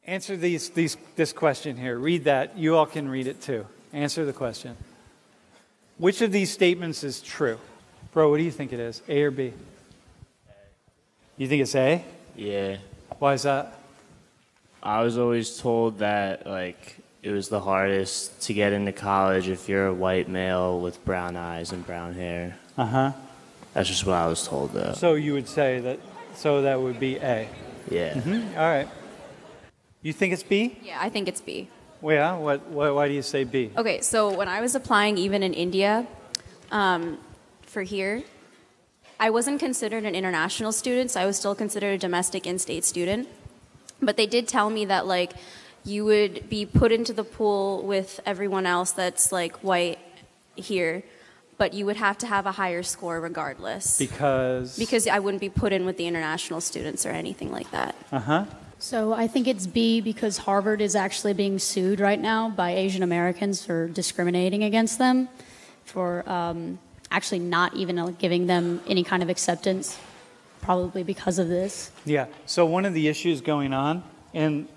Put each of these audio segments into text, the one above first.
Answer this question here. Read that. You all can read it too. Answer the question. Which of these statements is true? Bro, what do you think it is? A or B? You think it's A? Yeah. Why is that? I was always told that, like, it was the hardest to get into college if you're a white male with brown eyes and brown hair. Uh-huh. That's just what I was told, though. So you would say that, so that would be A. Yeah. Mm-hmm. All right. You think it's B? Yeah, I think it's B. Well, yeah? Why do you say B? Okay, so when I was applying even in India for here, I wasn't considered an international student, so I was still considered a domestic in-state student. But they did tell me that, like, you would be put into the pool with everyone else that's, like, white here, but you would have to have a higher score regardless. Because? Because I wouldn't be put in with the international students or anything like that. Uh-huh. So I think it's B because Harvard is actually being sued right now by Asian Americans for discriminating against them, for actually not even giving them any kind of acceptance, probably because of this. Yeah. So one of the issues going on, one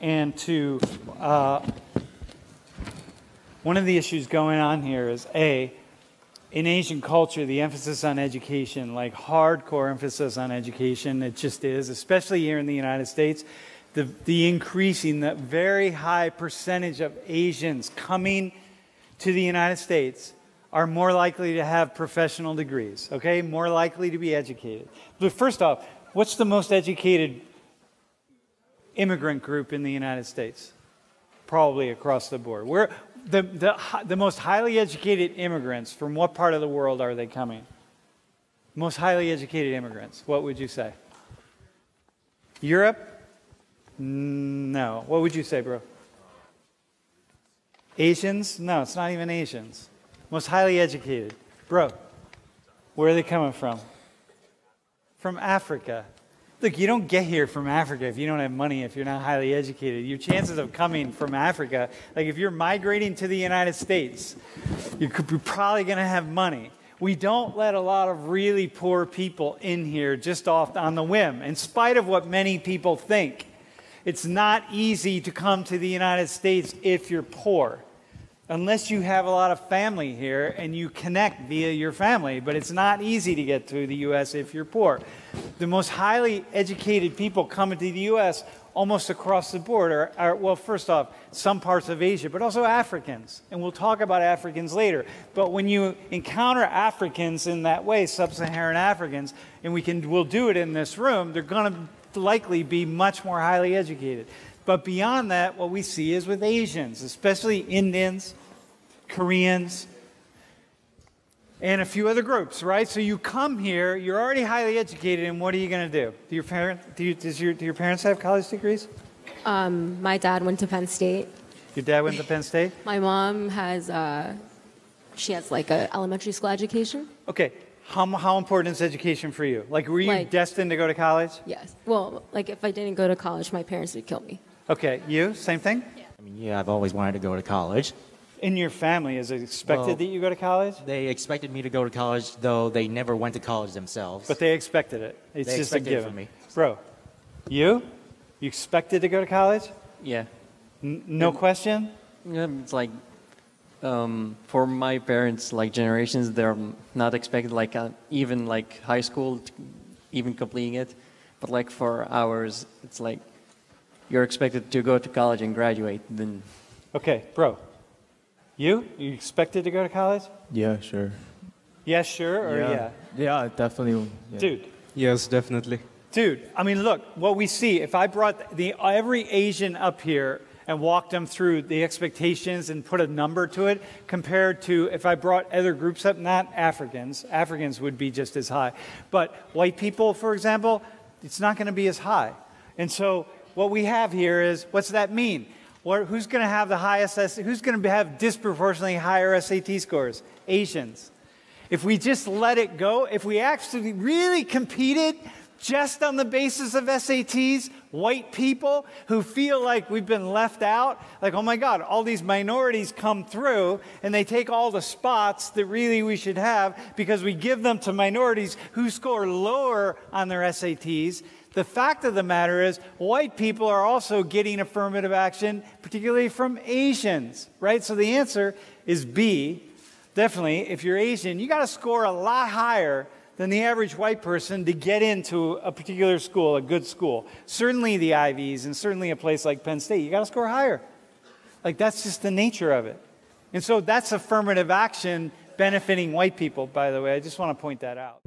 of the issues going on here is in Asian culture, the emphasis on education, like hardcore emphasis on education, it just is, especially here in the United States. The increasing, the very high percentage of Asians coming to the United States are more likely to have professional degrees, okay? More likely to be educated. But first off, what's the most educated immigrant group in the United States? Probably across the board. The most highly educated immigrants, from what part of the world are they coming? Most highly educated immigrants, what would you say? Europe? No. What would you say, bro? Asians? No, it's not even Asians. Most highly educated. Bro, where are they coming from? From Africa. Look, you don't get here from Africa if you don't have money, if you're not highly educated. Your chances of coming from Africa, like if you're migrating to the United States, you're probably going to have money. We don't let a lot of really poor people in here just off on the whim, in spite of what many people think. It's not easy to come to the United States if you're poor, unless you have a lot of family here and you connect via your family. But it's not easy to get to the U.S. if you're poor. The most highly educated people coming to the U.S. almost across the board are, well, first off, some parts of Asia, but also Africans. And we'll talk about Africans later. But when you encounter Africans in that way, sub-Saharan Africans, and we'll do it in this room, they're going to likely be much more highly educated. But beyond that, what we see is with Asians, especially Indians, Koreans, and a few other groups, right? So you come here, you're already highly educated, and what are you going to do? Do your parents have college degrees? My dad went to Penn State. Your dad went to Penn State? My mom has, she has like an elementary school education. Okay. How important is education for you? Like, were you destined to go to college? Yes. Well, like, if I didn't go to college, my parents would kill me. Okay. You? Same thing? Yeah. I mean, yeah, I've always wanted to go to college. In your family, is it expected that you go to college? They expected me to go to college, though they never went to college themselves. But they expected it. It's just a given. It for me. Bro, you expected to go to college? Yeah. No question? Yeah, it's like, for my parents, like generations, they're not expected like even like high school, even completing it. But like for ours, it's like you're expected to go to college and graduate. Then. Okay, bro. You expected to go to college? Yeah, sure. Yeah, sure, or yeah? Yeah, definitely. Yeah. Dude. Yes, definitely. Dude, I mean, look, what we see, if I brought every Asian up here and walked them through the expectations and put a number to it, compared to if I brought other groups up, not Africans. Africans would be just as high. But white people, for example, it's not going to be as high. And so what we have here is, what's that mean? Who's going to have the highest, who's going to have disproportionately higher SAT scores? Asians. If we just let it go, if we actually really competed just on the basis of SATs, white people who feel like we've been left out, like, oh my God, all these minorities come through and they take all the spots that really we should have because we give them to minorities who score lower on their SATs, The fact of the matter is, white people are also getting affirmative action, particularly from Asians, right? So the answer is B. Definitely, if you're Asian, you got to score a lot higher than the average white person to get into a particular school, a good school. Certainly the Ivies, and certainly a place like Penn State, you got to score higher. Like, that's just the nature of it. And so that's affirmative action benefiting white people, by the way. I just want to point that out.